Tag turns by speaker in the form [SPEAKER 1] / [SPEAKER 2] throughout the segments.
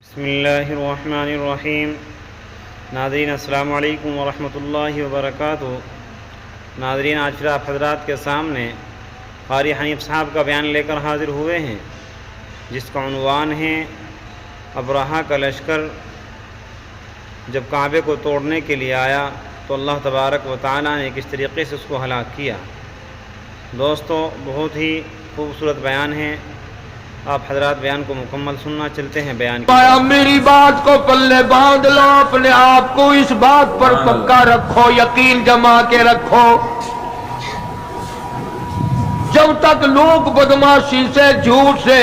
[SPEAKER 1] بسم اللہ الرحمن الرحیم۔ ناظرین السلام علیکم ورحمۃ اللہ وبرکاتہ۔ ناظرین، آج پھر آپ حضرات کے سامنے قاری حنیف صاحب کا بیان لے کر حاضر ہوئے ہیں، جس کا عنوان ہے ابرہہ کا لشکر جب کعبے کو توڑنے کے لیے آیا تو اللہ تبارک و تعالیٰ نے کس طریقے سے اس کو ہلاک کیا۔ دوستو، بہت ہی خوبصورت بیان ہے، آپ حضرات بیان کو مکمل سننا۔ چلتے ہیں بیان کی۔
[SPEAKER 2] میری بات کو پلے باندھ لو، اپنے آپ کو اس بات پر پکا رکھو، یقین جما کے رکھو، جب تک لوگ بدماشی سے، جھوٹ سے،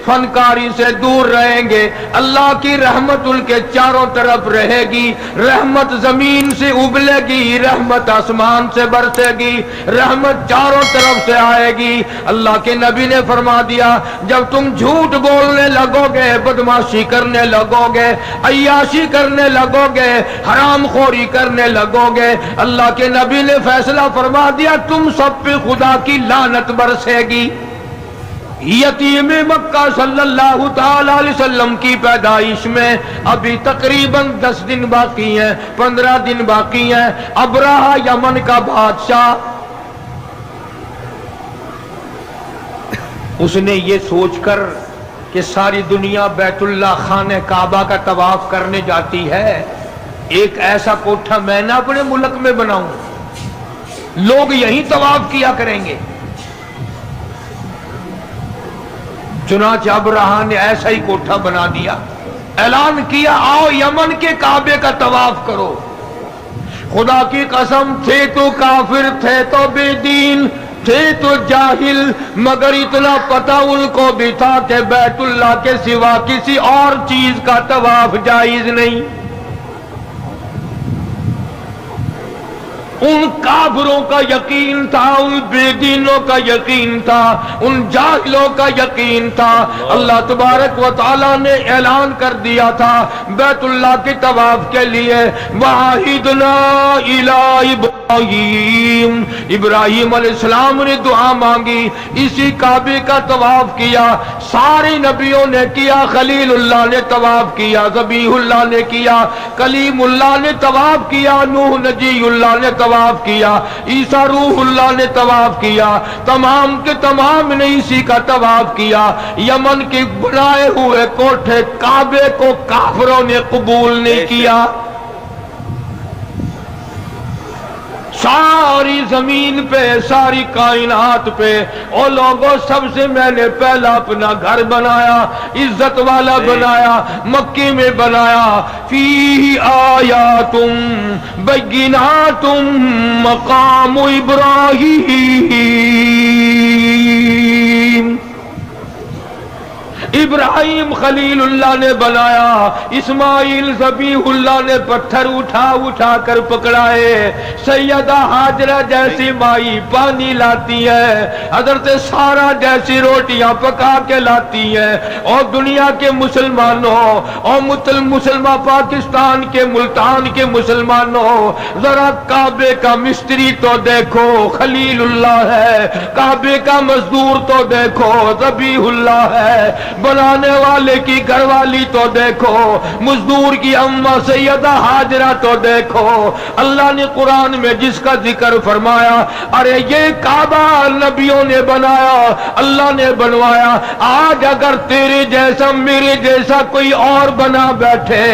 [SPEAKER 2] فنکاری سے دور رہیں گے، اللہ کی رحمت ان کے چاروں طرف رہے گی۔ رحمت زمین سے ابلے گی، رحمت آسمان سے برسے گی، رحمت چاروں طرف سے آئے گی۔ اللہ کے نبی نے فرما دیا، جب تم جھوٹ بولنے لگو گے، بدماشی کرنے لگو گے، عیاشی کرنے لگو گے، حرام خوری کرنے لگو گے، اللہ کے نبی نے فیصلہ فرما دیا، تم سب پہ خدا کی لعنت برسے گی۔ یتیم مکہ صلی اللہ تعالی علیہ وسلم کی پیدائش میں ابھی تقریباً 10 دن باقی ہیں، 15 دن باقی ہیں۔ ابرہہ یمن کا بادشاہ، اس نے یہ سوچ کر کہ ساری دنیا بیت اللہ خانہ کعبہ کا طواف کرنے جاتی ہے، ایک ایسا کوٹھا میں نہ اپنے ملک میں بناؤں، لوگ یہیں طواف کیا کریں گے۔ چنانچہ ابرہہ نے ایسا ہی کوٹھا بنا دیا، اعلان کیا، آؤ یمن کے کعبے کا طواف کرو۔ خدا کی قسم، تھے تو کافر، تھے تو بے دین، تھے تو جاہل، مگر اتنا پتہ ان کو بھی تھا کہ بیت اللہ کے سوا کسی اور چیز کا طواف جائز نہیں۔ ان کافروں کا یقین تھا، ان بے دینوں کا یقین تھا، ان جاہلوں کا یقین تھا۔ اللہ تبارک و تعالیٰ نے اعلان کر دیا تھا بیت اللہ کے طواف کے لیے، وَعَهِدْنَا إِلَىٰ إِبْرَاهِيمَ، ابراہیم علیہ السلام نے دعا مانگی، اسی کعبے کا طواف کیا۔ سارے نبیوں نے کیا، خلیل اللہ نے طواف کیا، ذبیح اللہ نے کیا، کلیم اللہ نے طواف کیا، نوح نجی اللہ نے طواف کیا، عیسیٰ روح اللہ نے طواف کیا، تمام کے تمام نے اسی کا طواف کیا۔ یمن کے بنائے ہوئے کوٹھے کعبے کو کافروں نے قبول نہیں کیا۔ ساری زمین پہ، ساری کائنات پہ، او لوگوں، سب سے میں نے پہلا اپنا گھر بنایا، عزت والا بنایا، مکے میں بنایا، فیہ آیات بینات مقام ابراہیم۔ ابراہیم خلیل اللہ نے بنایا، اسماعیل ذبیح اللہ نے پتھر اٹھا اٹھا کر پکڑائے، سیدہ ہاجرہ جیسی مائی پانی لاتی ہے، حضرت سارہ جیسی روٹیاں پکا کے لاتی ہے۔ اور دنیا کے مسلمانوں، اور مسلمان پاکستان کے ملتان کے مسلمانوں، ذرا کعبے کا مستری تو دیکھو، خلیل اللہ ہے، کعبے کا مزدور تو دیکھو، ذبیح اللہ ہے، بنانے والے کی گھر والی تو دیکھو، مزدور کی اماں سیدہ ہاجرہ تو دیکھو۔ اللہ نے قرآن میں جس کا ذکر فرمایا، ارے یہ کعبہ نبیوں نے بنایا، اللہ نے بنوایا، آج اگر تیرے جیسا میرے جیسا کوئی اور بنا بیٹھے،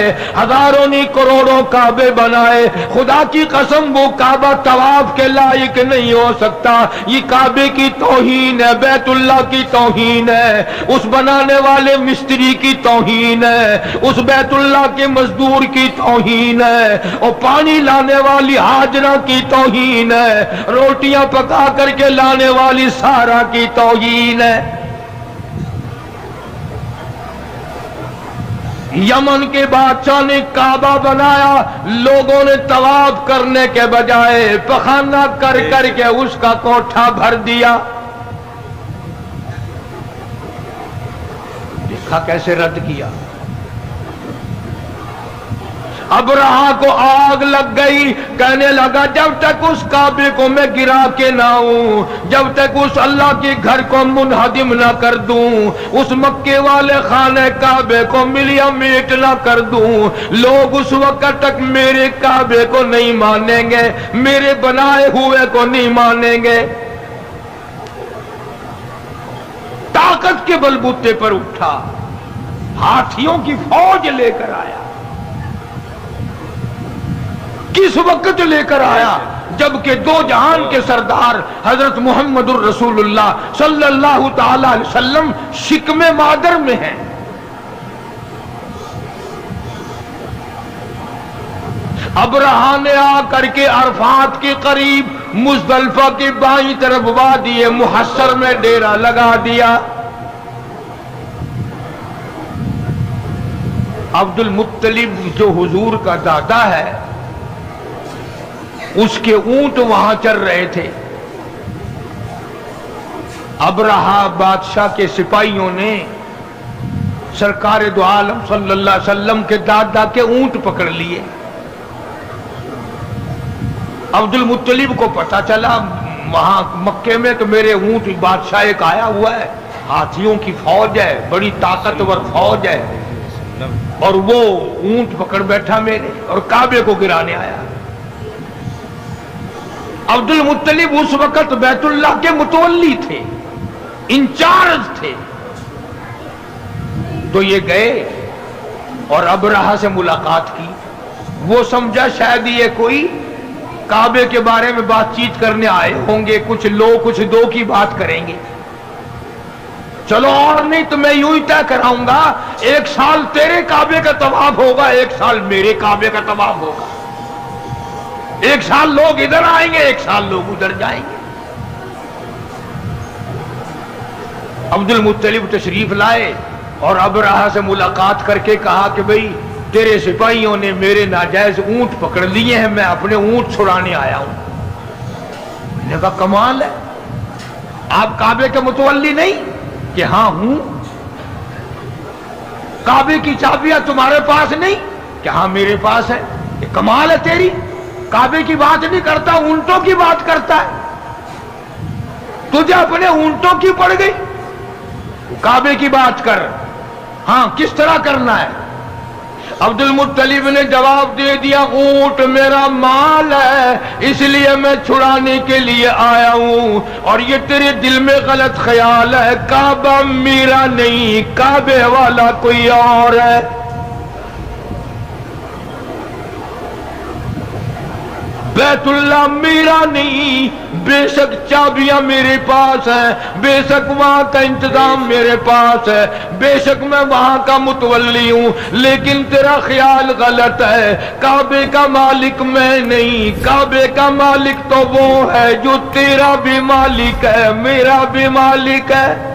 [SPEAKER 2] ہزاروں نہیں کروڑوں کعبے بنائے، خدا کی قسم وہ کعبہ طواف کے لائق نہیں ہو سکتا۔ یہ کعبے کی توہین ہے، بیت اللہ کی توہین ہے، اس بنانے والے مستری کی توہین ہے، اس بیت اللہ کے مزدور کی توہین ہے، اور پانی لانے والی ہاجرہ کی توہین ہے، روٹیاں پکا کر کے لانے والی سارہ کی توہین ہے۔ یمن کے بادشاہ نے کعبہ بنایا، لوگوں نے طواف کرنے کے بجائے پخانہ کر کر کے اس کا کوٹھا بھر دیا۔ دیکھا کیسے رد کیا۔ ابرہا کو آگ لگ گئی، کہنے لگا جب تک اس کعبے کو میں گرا کے نہ ہوں، جب تک اس اللہ کے گھر کو منہدم نہ کر دوں، اس مکے والے خانہ کعبے کو ملیا میٹ نہ کر دوں، لوگ اس وقت تک میرے کعبے کو نہیں مانیں گے، میرے بنائے ہوئے کو نہیں مانیں گے۔ طاقت کے بلبوتے پر اٹھا، ہاتھیوں کی فوج لے کر آیا۔ کس وقت لے کر آیا؟ جبکہ دو جہان کے سردار حضرت محمد الرسول اللہ صلی اللہ تعالی علیہ وسلم شکم مادر میں ہیں۔ ابرہا نے آ کر کے عرفات کے قریب مزدلفہ کے بائیں طرف وادی محصر میں ڈیرا لگا دیا۔ عبد المطلب جو حضور کا دادا ہے، اس کے اونٹ وہاں چر رہے تھے۔ ابرہا بادشاہ کے سپاہیوں نے سرکار دو عالم صلی اللہ علیہ وسلم کے دادا کے اونٹ پکڑ لیے۔ عبد المطلب کو پتا چلا وہاں مکے میں کہ میرے اونٹ بادشاہ ایک آیا ہوا ہے، ہاتھیوں کی فوج ہے، بڑی طاقتور فوج ہے، اور وہ اونٹ پکڑ بیٹھا میرے اور کعبے کو گرانے آیا۔ عبد المطلب اس وقت بیت اللہ کے متولی تھے، انچارج تھے، تو یہ گئے اور ابرہا سے ملاقات کی۔ وہ سمجھا شاید یہ کوئی کعبے کے بارے میں بات چیت کرنے آئے ہوں گے، کچھ لو کچھ دو کی بات کریں گے۔ چلو اور نہیں تو میں یوں ہی طے کراؤں گا، ایک سال تیرے کعبے کا طواف ہوگا، ایک سال میرے کعبے کا طواف ہوگا، ایک سال لوگ ادھر آئیں گے، ایک سال لوگ ادھر جائیں گے۔ عبد المطلب تشریف لائے اور ابرہا سے ملاقات کر کے کہا کہ بھئی تیرے سپاہیوں نے میرے ناجائز اونٹ پکڑ لیے ہیں، میں اپنے اونٹ چھڑانے آیا ہوں۔ میں نے کہا کمال ہے، آپ کعبے کے متولی نہیں؟ کہ ہاں ہوں۔ کعبے کی چابیاں تمہارے پاس نہیں؟ کہ ہاں میرے پاس ہے۔ یہ کمال ہے تیری، کعبے کی بات نہیں کرتا، اونٹوں کی بات کرتا ہے۔ تجھے اپنے اونٹوں کی پڑ گئی، کعبے کی بات کر۔ ہاں کس طرح کرنا ہے؟ عبد المطلب نے جواب دے دیا اونٹ میرا مال ہے، اس لیے میں چھڑانے کے لیے آیا ہوں، اور یہ تیرے دل میں غلط خیال ہے، کعبہ میرا نہیں، کعبے والا کوئی اور ہے۔ بیت اللہ میرا نہیں، بے شک چابیاں میرے پاس ہیں، بے شک وہاں کا انتظام میرے پاس ہے، بے شک میں وہاں کا متولی ہوں، لیکن تیرا خیال غلط ہے، کعبے کا مالک میں نہیں، کعبے کا مالک تو وہ ہے جو تیرا بھی مالک ہے، میرا بھی مالک ہے،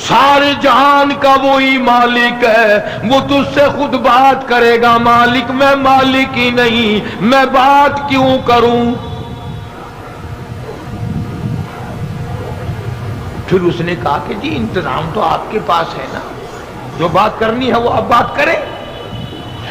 [SPEAKER 2] سارے جہان کا وہی مالک ہے، وہ تجھ سے خود بات کرے گا، مالک میں مالک ہی نہیں، میں بات کیوں کروں؟ پھر اس نے کہا کہ جی انتظام تو آپ کے پاس ہے نا، جو بات کرنی ہے وہ آپ بات کریں۔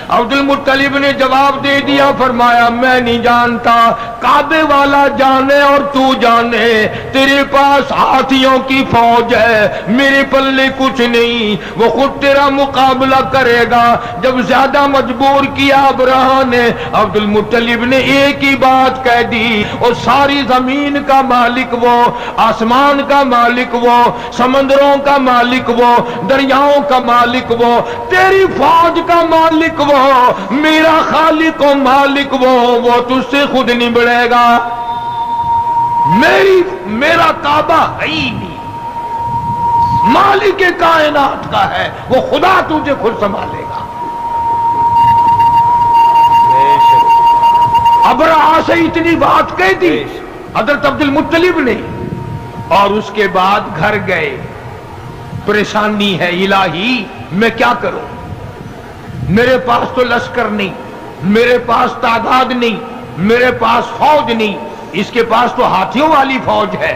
[SPEAKER 2] عبد المطلب نے جواب دے دیا، فرمایا میں نہیں جانتا، کعبے والا جانے اور تو جانے، تیرے پاس ہاتھیوں کی فوج ہے، میرے پلے کچھ نہیں، وہ خود تیرا مقابلہ کرے گا۔ جب زیادہ مجبور کیا ابرہا نے، عبد المطلب نے ایک ہی بات کہہ دی، اور ساری زمین کا مالک وہ، آسمان کا مالک وہ، سمندروں کا مالک وہ، دریاؤں کا مالک وہ، تیری فوج کا مالک وہ، میرا خالق و مالک وہ تجھ سے خود نہیں بڑھے گا، میرا کعبہ ہے ہی نہیں، مالک کائنات کا ہے، وہ خدا تجھے خود سنبھالے گا۔ ابرہا سے اتنی بات کہہ دی حضرت عبد المطلب نے، اور اس کے بعد گھر گئے۔ پریشانی ہے الہی، میں کیا کروں؟ میرے پاس تو لشکر نہیں، میرے پاس تعداد نہیں، میرے پاس فوج نہیں، اس کے پاس تو ہاتھیوں والی فوج ہے۔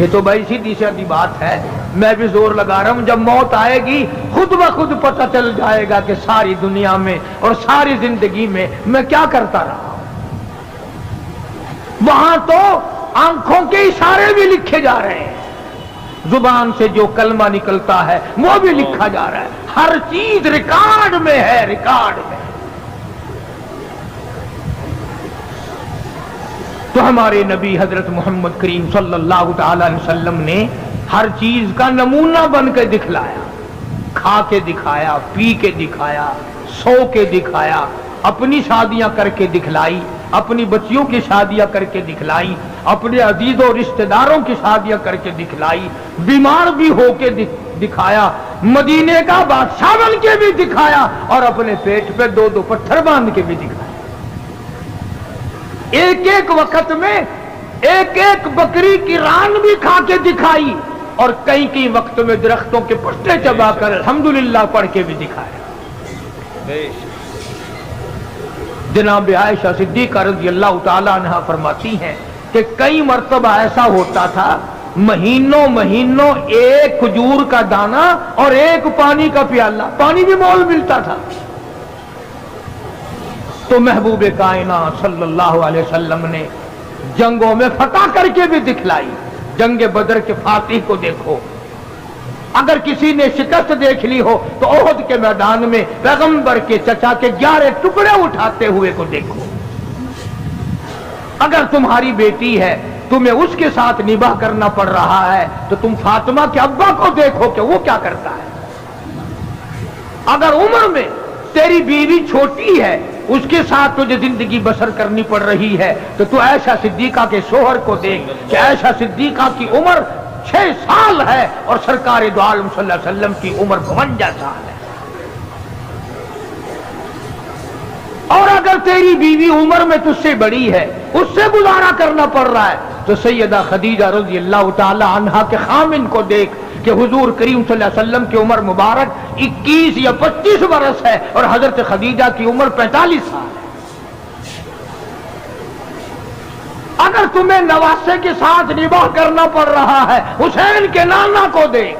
[SPEAKER 2] یہ تو بھائی سیدھی سادی بات ہے. میں بھی زور لگا رہا ہوں جب موت آئے گی خود بخود پتہ چل جائے گا کہ ساری دنیا میں اور ساری زندگی میں کیا کرتا رہا. وہاں تو آنکھوں کے اشارے بھی لکھے جا رہے ہیں, زبان سے جو کلمہ نکلتا ہے وہ بھی لکھا جا رہا ہے, ہر چیز ریکارڈ میں ہے, ریکارڈ میں. تو ہمارے نبی حضرت محمد کریم صلی اللہ تعالی علیہ وسلم نے ہر چیز کا نمونہ بن کے دکھلایا, کھا کے دکھایا, پی کے دکھایا, سو کے دکھایا, اپنی شادیاں کر کے دکھلائی, اپنی بچیوں کی شادیاں کر کے دکھلائی, اپنے عزیز و رشتہ داروں کی شادیاں کر کے دکھلائی, بیمار بھی ہو کے دکھایا, مدینے کا بادشاہ بن کے بھی دکھایا, اور اپنے پیٹ پہ 2 پتھر باندھ کے بھی دکھایا. ایک ایک وقت میں ایک ایک بکری کی ران بھی کھا کے دکھائی, اور کئی وقت میں درختوں کے پتے چبا کر الحمدللہ پڑھ کے بھی دکھایا. جناب عائشہ صدیقہ رضی اللہ تعالی عنہا فرماتی ہیں کہ کئی مرتبہ ایسا ہوتا تھا مہینوں ایک کھجور کا دانہ اور ایک پانی کا پیالہ, پانی بھی مول ملتا تھا. تو محبوب کائنات صلی اللہ علیہ وسلم نے جنگوں میں فتح کر کے بھی دکھلائی. جنگ بدر کے فاتح کو دیکھو, اگر کسی نے شکست دیکھ لی ہو تو احد کے میدان میں پیغمبر کے چچا کے 11 ٹکڑے اٹھاتے ہوئے کو دیکھو. اگر تمہاری بیٹی ہے تمہیں اس کے ساتھ نباہ کرنا پڑ رہا ہے تو تم فاطمہ کے ابا کو دیکھو کہ وہ کیا کرتا ہے. اگر عمر میں تیری بیوی چھوٹی ہے اس کے ساتھ تجھے زندگی بسر کرنی پڑ رہی ہے تو عائشہ صدیقہ کے شوہر کو دیکھ کہ عائشہ صدیقہ کی عمر 6 سال ہے اور سرکار دو عالم صلی اللہ علیہ وسلم کی عمر 52 سال ہے. اور اگر تیری بیوی عمر میں تجھ سے بڑی ہے, اس سے گزارا کرنا پڑ رہا ہے, تو سیدہ خدیجہ رضی اللہ تعالی عنہا کے خامن کو دیکھ کہ حضور کریم صلی اللہ علیہ وسلم کی عمر مبارک 21 یا 25 برس ہے اور حضرت خدیجہ کی عمر 45 سال ہے. اگر تمہیں نواسے کے ساتھ نباہ کرنا پڑ رہا ہے حسین کے نانا کو دیکھ,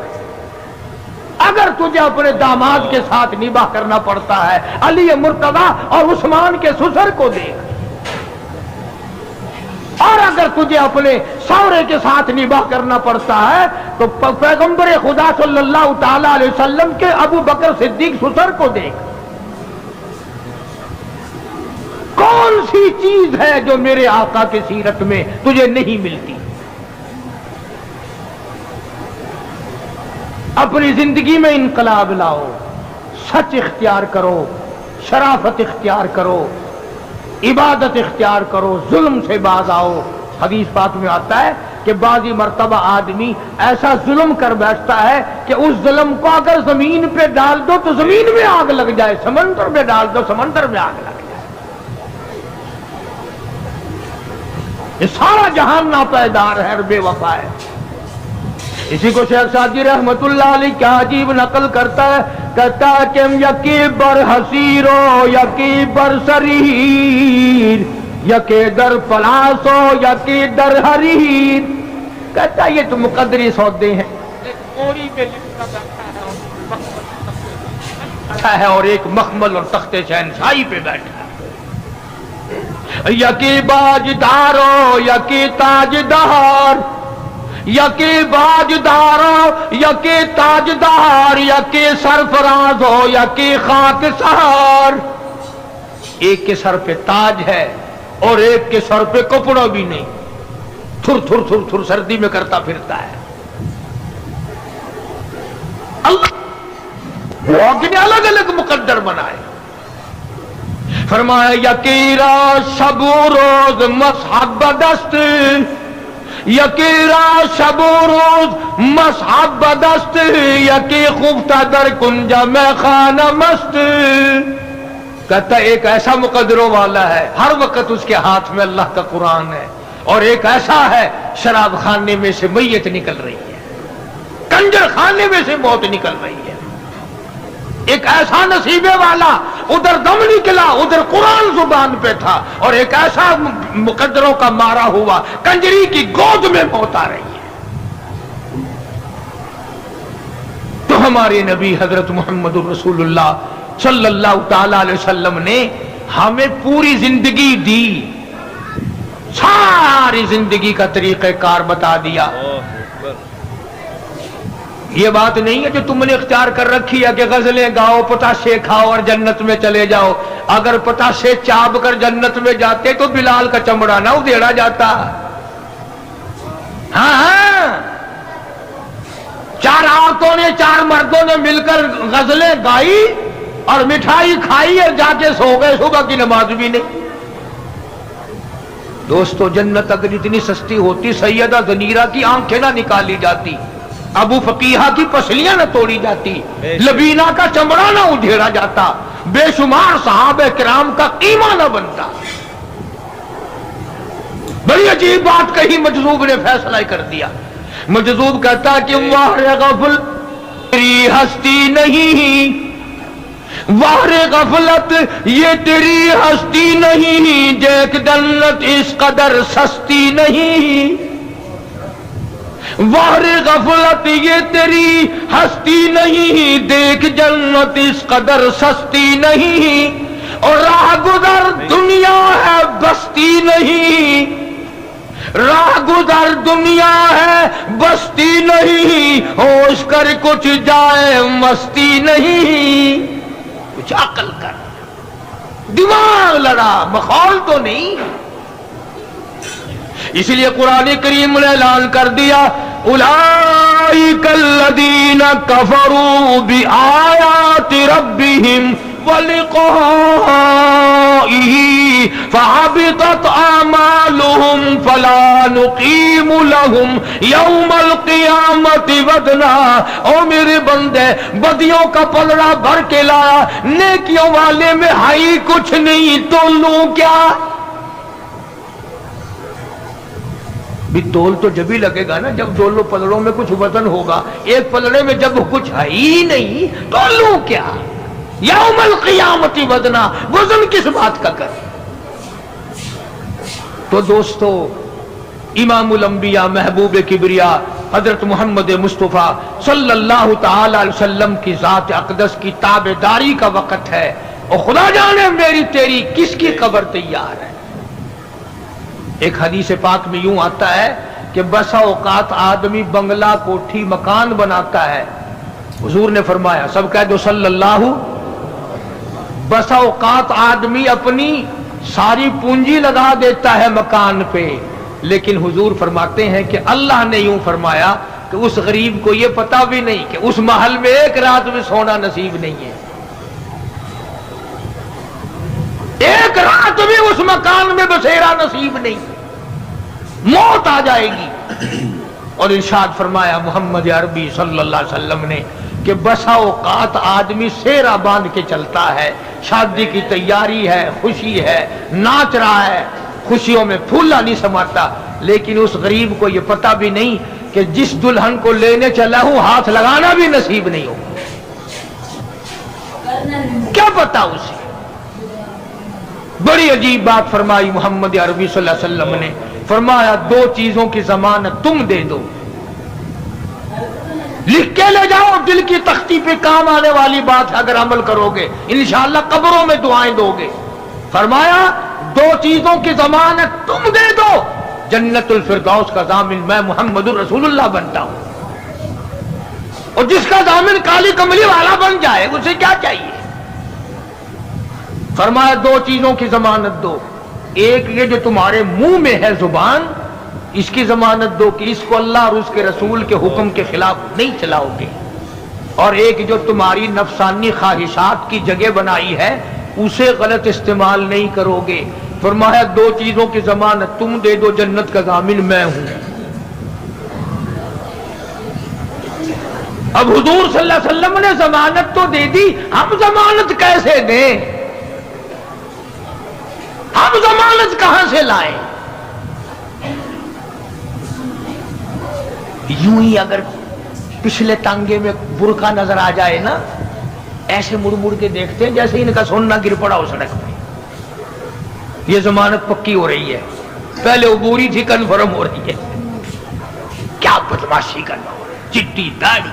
[SPEAKER 2] اگر تجھے اپنے داماد کے ساتھ نباہ کرنا پڑتا ہے علی مرتضی اور عثمان کے سسر کو دیکھ, اور اگر تجھے اپنے سورے کے ساتھ نباہ کرنا پڑتا ہے تو پیغمبر خدا صلی اللہ تعالی علیہ وسلم کے ابو بکر صدیق سسر کو دیکھ. کون سی چیز ہے جو میرے آقا کی سیرت میں تجھے نہیں ملتی؟ اپنی زندگی میں انقلاب لاؤ, سچ اختیار کرو, شرافت اختیار کرو, عبادت اختیار کرو, ظلم سے باز آؤ. حدیث پاک میں آتا ہے کہ بعضی مرتبہ آدمی ایسا ظلم کر بیٹھتا ہے کہ اس ظلم کو اگر زمین پہ ڈال دو تو زمین میں آگ لگ جائے, سمندر میں ڈال دو سمندر میں آگ لگ جائے. یہ سارا جہان ناپیدار ہے اور بے وفا ہے. اسی کو شیخ سعدی رحمت اللہ علیہ کیا عجیب نقل کرتا ہے, کہتا ہے کہ یکی بر حسیرو یکی بر سریر یکی در پلاسو یکی در حریر. کہتا ہے یہ تو مقدری سودے ہیں, ہے اور ایک مخمل اور تخت شہنشاہی پہ بیٹھا ہے. یکی باجدارو یکی تاجدار یکی باجدارو یکی تاجدار یکی سرفراز ہو یکی خاک سہار. ایک کے سر پہ تاج ہے اور ایک کے سر پہ کپڑا بھی نہیں, تھر تھر تھر تھر سردی میں کرتا پھرتا ہے. اللہ وہ الگ الگ مقدر بنائے. فرمایا یکی را شب و روز مصحب بدست یکی را شب و روز مصحب بدست یکی خفتہ در کنج میں خانہ مست. کہتا ایک ایسا مقدروں والا ہے ہر وقت اس کے ہاتھ میں اللہ کا قرآن ہے, اور ایک ایسا ہے شراب خانے میں سے میت نکل رہی ہے, کنجر خانے میں سے موت نکل رہی ہے. ایک ایسا نصیبے والا ادھر دم نکلا ادھر قرآن زبان پہ تھا, اور ایک ایسا مقدروں کا مارا ہوا کنجری کی گود میں موت آ رہی ہے. ہمارے نبی حضرت محمد رسول اللہ صلی اللہ تعالی علیہ وسلم نے ہمیں پوری زندگی دی، ساری زندگی کا طریقہ کار بتا دیا۔ یہ بات نہیں ہے جو تم نے اختیار کر رکھی ہے کہ غزلیں گاؤ، پتاشے کھاؤ اور جنت میں چلے جاؤ۔ اگر پتاشے چاپ کر جنت میں جاتے تو بلال کا چمڑا نہ ادھیڑا جاتا۔ ہاں، چار عورتوں نے، چار مردوں نے مل کر غزلیں گائی اور مٹھائی کھائی اور جا کے سو گئے، صبح کی نماز بھی نہیں۔ دوستو، جنت اگر اتنی سستی ہوتی سیدہ زنیرہ کی آنکھیں نہ نکالی جاتی، ابو فقیہہ کی پسلیاں نہ توڑی جاتی، لبینہ کا چمڑا نہ ادھیڑا جاتا، بے شمار صحابہ کرام کا قیمہ نہ بنتا۔ بڑی عجیب بات کہی، مجذوب نے فیصلہ کر دیا۔ مجذوب کہتا کہ واہ غفل تیری ہستی نہیں، واہ غفلت یہ تیری ہستی نہیں، دیکھ جنت اس قدر سستی نہیں۔ واہ غفلت یہ تیری ہستی نہیں، دیکھ جنت اس قدر سستی نہیں، اور راہ گزر دنیا ہے بستی نہیں، راہ گزر دنیا ہے بستی نہیں، ہوش کر کچھ جائے مستی نہیں۔ کچھ عقل کر، دماغ لڑا، مخول تو نہیں۔ اس لیے قرآن کریم نے اعلان کر دیا، اولئک الذین کفروا بآیات ربہم ولقائہ فحبطت اعمالهم فلا نقیم لهم یوم القیامت وزنا۔ او میرے بندے، بدیوں کا پلڑا بھر کے لایا، نیکیوں والے میں ہائی کچھ نہیں، تو لوں کیا؟ بھی تول تو جب ہی لگے گا نا جب دونوں پلڑوں میں کچھ وزن ہوگا، ایک پلڑے میں جب کچھ ہے ہی نہیں تو لوں کیا؟ یوم القیامت وزنا، وزن کس بات کا کر؟ تو دوستو، امام الانبیاء محبوب کبریا حضرت محمد مصطفیٰ صلی اللہ تعالی علیہ وسلم کی ذات اقدس کی تابعداری کا وقت ہے، اور خدا جانے میری تیری کس کی قبر تیار ہے۔ ایک حدیث پاک میں یوں آتا ہے کہ بسا اوقات آدمی بنگلہ، کوٹھی، مکان بناتا ہے، حضور نے فرمایا، سب کہہ دو صلی اللہ۔ بسا اوقات آدمی اپنی ساری پونجی لگا دیتا ہے مکان پہ، لیکن حضور فرماتے ہیں کہ اللہ نے یوں فرمایا کہ اس غریب کو یہ پتہ بھی نہیں کہ اس محل میں ایک رات میں سونا نصیب نہیں ہے، ایک رات بھی اس مکان میں بسیرا نصیب نہیں، موت آ جائے گی۔ اور ارشاد فرمایا محمد عربی صلی اللہ علیہ وسلم نے کہ بسا اوقات آدمی سیرا باندھ کے چلتا ہے، شادی کی تیاری ہے، خوشی ہے، ناچ رہا ہے، خوشیوں میں پھولا نہیں سماتا، لیکن اس غریب کو یہ پتہ بھی نہیں کہ جس دلہن کو لینے چلا ہوں ہاتھ لگانا بھی نصیب نہیں ہو، کیا پتا اسے؟ بڑی عجیب بات فرمائی محمد عربی صلی اللہ علیہ وسلم نے، فرمایا دو چیزوں کی ضمانت تم دے دو، لکھ کے لے جاؤ، دل کی تختی پہ کام آنے والی بات ہے، اگر عمل کرو گے انشاءاللہ قبروں میں دعائیں دو گے۔ فرمایا دو چیزوں کی ضمانت تم دے دو، جنت الفردوس کا ضامن میں محمد الرسول اللہ بنتا ہوں، اور جس کا ضامن کالی کملی والا بن جائے اسے کیا چاہیے؟ فرمایا دو چیزوں کی ضمانت دو، ایک یہ جو تمہارے منہ میں ہے زبان، اس کی ضمانت دو کہ اس کو اللہ اور اس کے رسول کے حکم کے خلاف نہیں چلاؤ گے، اور ایک جو تمہاری نفسانی خواہشات کی جگہ بنائی ہے اسے غلط استعمال نہیں کرو گے۔ فرمایا دو چیزوں کی ضمانت تم دے دو، جنت کا ضامن میں ہوں۔ اب حضور صلی اللہ علیہ وسلم نے ضمانت تو دے دی، ہم ضمانت کیسے دیں؟ ہم ضمانت کہاں سے لائیں؟ یوں ہی اگر پچھلے ٹانگے میں برقع نظر آ جائے نا، ایسے مڑ مڑ کے دیکھتے ہیں جیسے ان کا سونا گر پڑا ہو سڑک پہ، یہ ضمانت پکی ہو رہی ہے، پہلے عبوری تھی کنفرم ہو رہی ہے، کیا بدماشی کرنا ہو رہا ہے، چٹی داڑھی،